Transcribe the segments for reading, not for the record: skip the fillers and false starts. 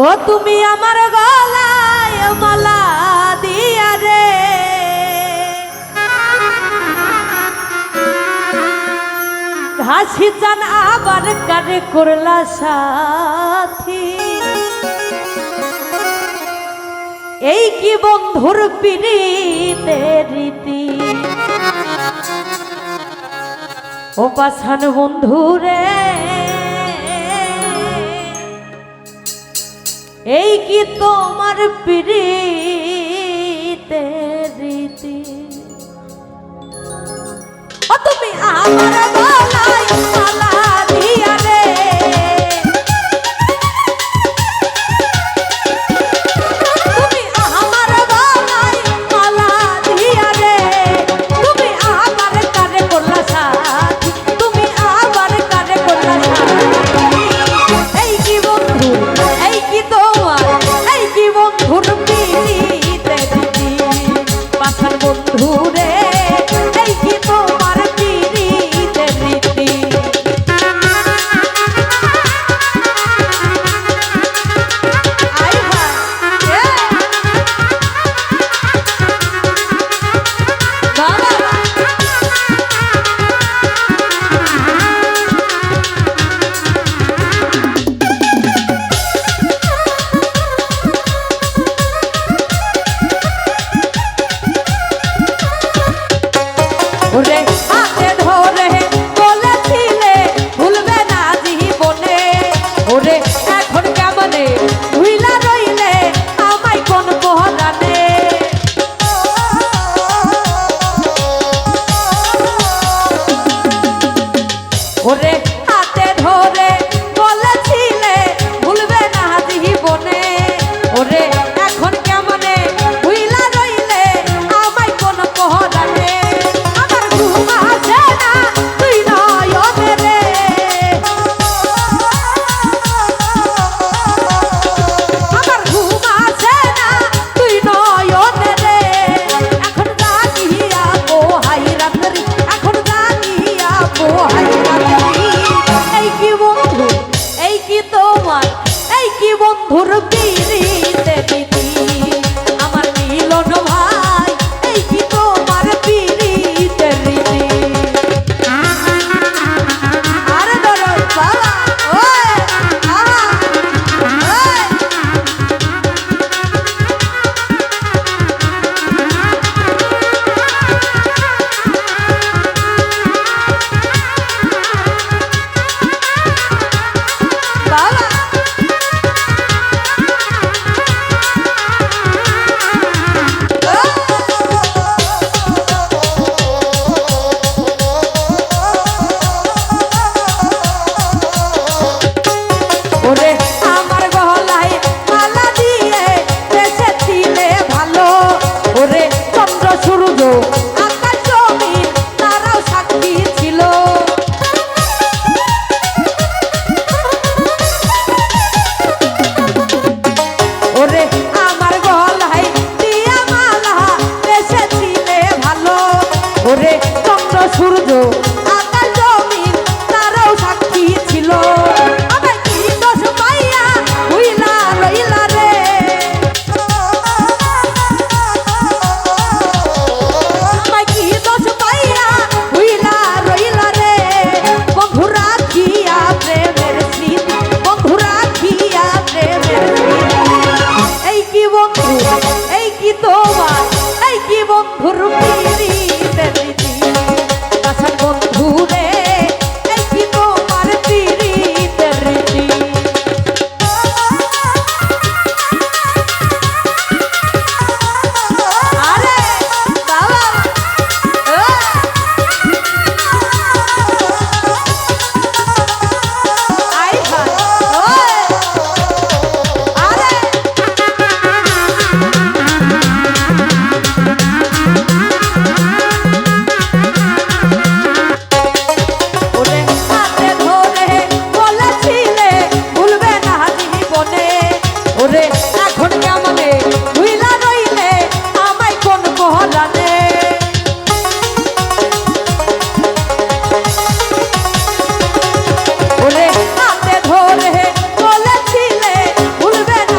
ও তুমি আমার গলায় মালা দিয়া রে, হাসি চান আবার কারে করলা সাথী। এই কি বন্ধুর পিরিতের রীতি, ও পাছান বন্ধু রে, এই কি তোমার পিরিতের রীতি। ও তুমি আমার গলায় মালা দিয়া রে, তুমি আমার গলায় মালা দিয়া রে, তুমি আবার কারে করলা সাথী, তুমি আবার কারে করলা সাথী। এই কি বন্ধু, এই কি তোমার, এই কি বন্ধুর পিরিতের রীতি, পাছান বন্ধু রে, এই কি তোমার পিরিতের রীতি। আই হায় বাবা ওরে হাতে ধরে বলেছিলে ভুলবে না জীবনে, ওরে এখন কেমনে ভুইলা রইলে আমায় কোন পহরানে। ওরে হাতে ধরে বলেছিলে ভুলবে না জীবনে, ওরে এখন কেমনে ভুইলা রইলে আমায় কোন পহরানে। আমার ঘুম আসে না তুই নয়নে রে, আমার ঘুম আসে না তুই নয়নে রে, এখন জাগিয়া পোহাই রাত্রি, এখন জাগিয়া পোহাই রাত্রি। এই কি বন্ধু, এই কি তোমার, এই কি বন্ধুর পিরিতের রীতি, আমার মিলন ভাই, এই কি তোমার পিরিতের রীতি। আরে ধরো বাবা, ওই আহা ওই বাবা ওরে আমার গলায় মালা দিয়ে বেঁচেছিলে ভালো, ওরে চন্দ্র সূর্য আকাশ জমিন তারাও সাক্ষী ছিল। ওরে আমার গলায় দিয়া মালা বেঁচেছিলে ভালো, ওরে চন্দ্র সূর্য আকাশ জমিন তারাও সাক্ষী ছিল। আমায় কি দোষ পাইয়া হইলা রইলা রে, আমায় কি দোষ পাইয়া হইলা রইলা রে, বন্ধু রাখিয়া প্রেমের স্মৃতি, বন্ধু রাখিয়া প্রেমের স্মৃতি। এই কি বন্ধু, এই কি তোমার, এই কি বন্ধুর পিরিতের রীতি, পাছান বন্ধু রে, এই কি তোমার পিরিতের রীতি। আরে বাবা আই হায় ওই আরে ওরে হাতে ধরে বলেছিলে ভুলবে না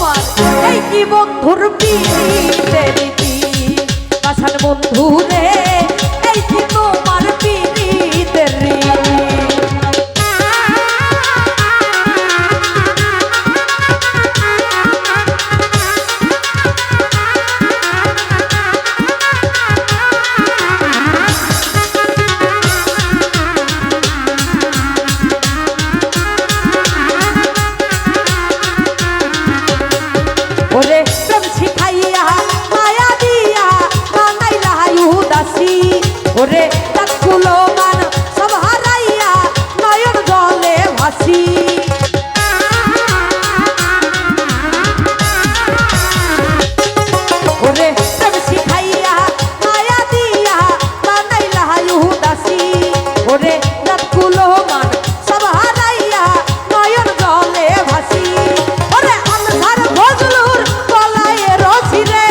তোমার এই কি বন্ধুর পিড়িতের রীতি বাসার বন্ধু রে এই কি তোমার পিড়িতের রীতি ওরে প্রেম শিখাইয়া মায়া দিয়া বানাইলা উদাসী ওরে তাকুলো মান সব হারাইয়া নয়ন জলে ভাসি ওরে প্রেম শিখাইয়া মায়া দিয়া বানাইলা উদাসী ওরে তাকুলো মান সব হারাইয়া নয়ন জলে ভাসি ওরে আনসার ফজলুর গলায় রশি রে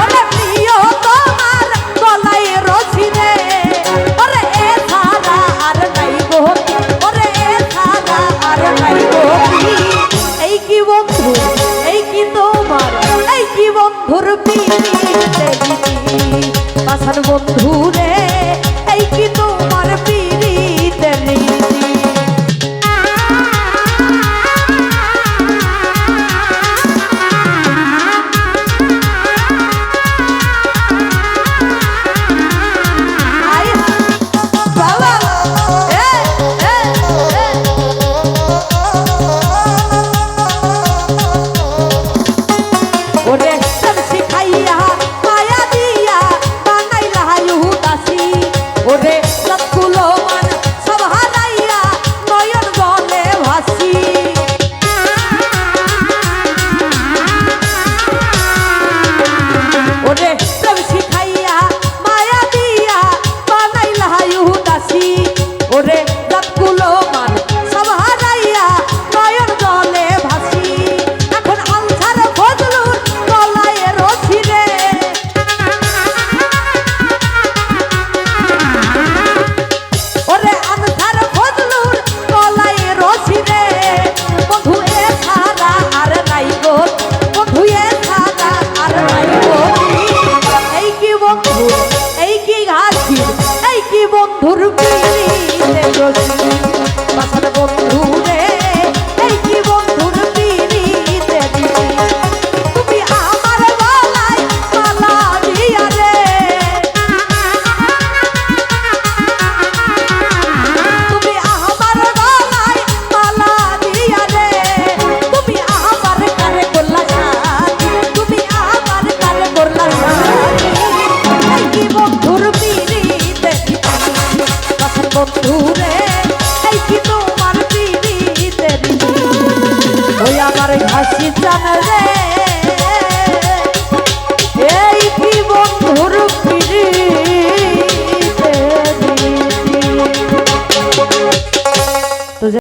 ওরে প্রিয় তোমার গলায় রশি রে ওরে এ ছাড়া আর নাই গতি ওরে এ ছাড়া আর নাই গতি এই কি বন্ধু এই কি তোমার এই কি বন্ধুর পিড়িতে রীতি বাসার বন্ধু রে এই কি তোমার পিড়িতে রীতি আয় বাবা এ এ এ ওরে প্রেম শিখাইয়া মায়া দিয়া বানাইলা উদাসী ওরে সবগুলো মান সব হারাইয়া নয়ন জলে ভাসি ওরে প্রেম শিখাইয়া মায়া দিয়া বানাইলা উদাসী ওরে সবগুলো মান সব হারাইয়া নয়ন জলে ভাসি এখন আনসার ফজলুর গলায় রশি রে ওরে আনসার ফজলুর গলায় রশি রে বন্ধু এ ছাড়া আর নাই গো বন্ধু এ ছাড়া আর নাই গো এই কি বন্ধু এই কি ঘাসি এই কি বন্ধুর পিড়িতে রশি বাসার বন্ধু রে এই কি বন্ধুর পিড়িতে রীতি তুমি আমার গলায় মালা দিয়া রে তুমি আমার গলায় মালা দিয়া রে তুমি আমার কানে করলা সাথী তুমি আমার কানে করলা সাথী এই কি বন্ধুর পিড়িতে রীতি বাসার বন্ধু রে এই কি তোমার পিড়িতে রীতি ওই আমার ঘাসি জান রে